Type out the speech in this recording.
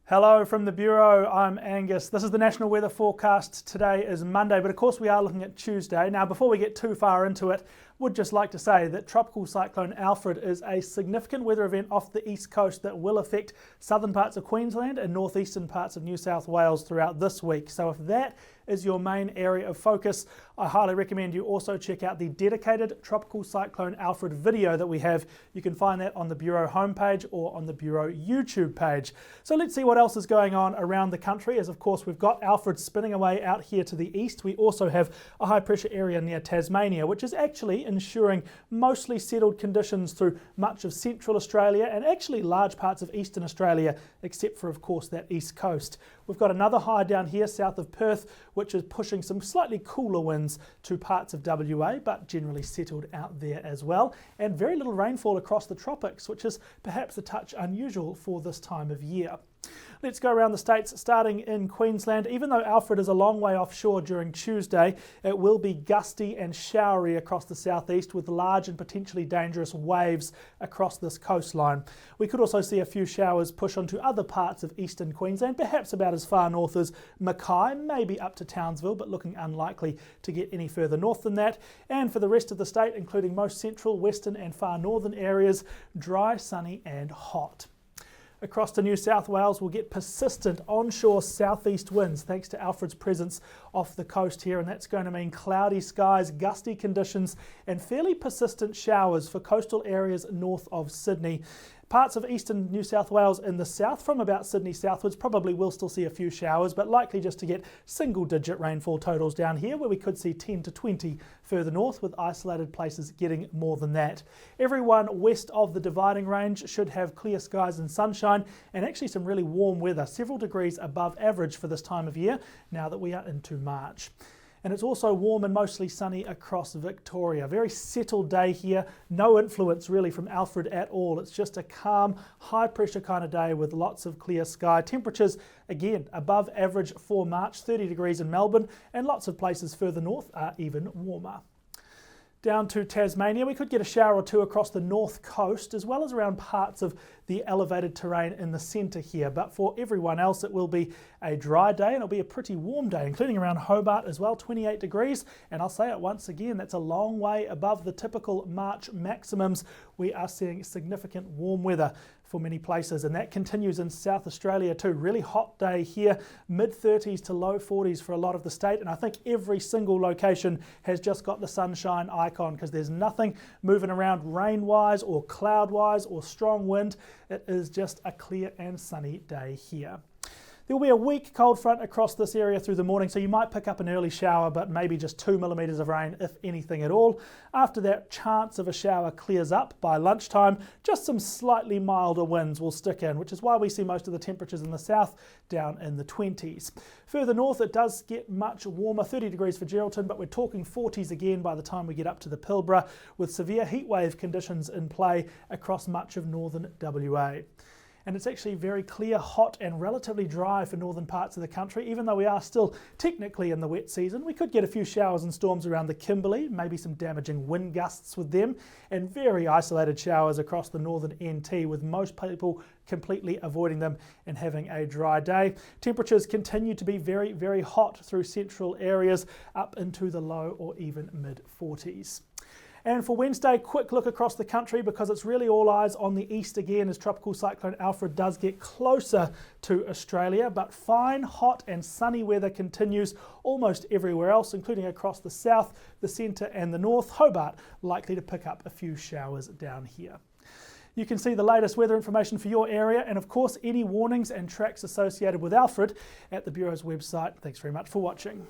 Hello from the Bureau, I'm Angus. This is the National Weather Forecast. Today is Monday, but of course we are looking at Tuesday. Now before we get too far into it, would just like to say that Tropical Cyclone Alfred is a significant weather event off the east coast that will affect southern parts of Queensland and northeastern parts of New South Wales throughout this week. So if that is your main area of focus, I highly recommend you also check out the dedicated Tropical Cyclone Alfred video that we have. You can find that on the Bureau homepage or on the Bureau YouTube page. So let's see what else is going on around the country, as of course we've got Alfred spinning away out here to the east. We also have a high pressure area near Tasmania, which is actually ensuring mostly settled conditions through much of central Australia and actually large parts of eastern Australia, except for of course that east coast. We've got another high down here south of Perth, which is pushing some slightly cooler winds to parts of WA, but generally settled out there as well. And very little rainfall across the tropics, which is perhaps a touch unusual for this time of year. Let's go around the states, starting in Queensland. Even though Alfred is a long way offshore during Tuesday, it will be gusty and showery across the southeast with large and potentially dangerous waves across this coastline. We could also see a few showers push onto other parts of eastern Queensland, perhaps about as far north as Mackay, maybe up to Townsville, but looking unlikely to get any further north than that. And for the rest of the state, including most central, western and far northern areas, dry, sunny and hot. Across to New South Wales, we'll get persistent onshore southeast winds thanks to Alfred's presence off the coast here, and that's going to mean cloudy skies, gusty conditions and fairly persistent showers for coastal areas north of Sydney. Parts of eastern New South Wales in the south from about Sydney southwards probably will still see a few showers, but likely just to get single-digit rainfall totals down here, where we could see 10 to 20 further north, with isolated places getting more than that. Everyone west of the Dividing Range should have clear skies and sunshine, and actually some really warm weather, several degrees above average for this time of year, now that we are into March. And it's also warm and mostly sunny across Victoria. Very settled day here, no influence really from Alfred at all. It's just a calm, high pressure kind of day with lots of clear sky. Temperatures, again, above average for March, 30 degrees in Melbourne, and lots of places further north are even warmer. Down to Tasmania, we could get a shower or two across the north coast, as well as around parts of the elevated terrain in the centre here. But for everyone else, it will be a dry day, and it'll be a pretty warm day, including around Hobart as well, 28 degrees. And I'll say it once again, that's a long way above the typical March maximums. We are seeing significant warm weather for many places, and that continues in South Australia too. Really hot day here, mid-30s to low 40s for a lot of the state, and I think every single location has just got the sunshine icon, because there's nothing moving around rain-wise or cloud-wise or strong wind. It is just a clear and sunny day here. There will be a weak cold front across this area through the morning, so you might pick up an early shower, but maybe just 2 millimetres of rain, if anything at all. After that, chance of a shower clears up by lunchtime. Just some slightly milder winds will stick in, which is why we see most of the temperatures in the south down in the 20s. Further north, it does get much warmer, 30 degrees for Geraldton, but we're talking 40s again by the time we get up to the Pilbara, with severe heatwave conditions in play across much of northern WA. And it's actually very clear, hot and relatively dry for northern parts of the country. Even though we are still technically in the wet season, we could get a few showers and storms around the Kimberley, maybe some damaging wind gusts with them, and very isolated showers across the northern NT, with most people completely avoiding them and having a dry day. Temperatures continue to be very, very hot through central areas, up into the low or even mid-40s. And for Wednesday, quick look across the country, because it's really all eyes on the east again as Tropical Cyclone Alfred does get closer to Australia. But fine, hot and sunny weather continues almost everywhere else, including across the south, the centre and the north. Hobart likely to pick up a few showers down here. You can see the latest weather information for your area, and of course any warnings and tracks associated with Alfred at the Bureau's website. Thanks very much for watching.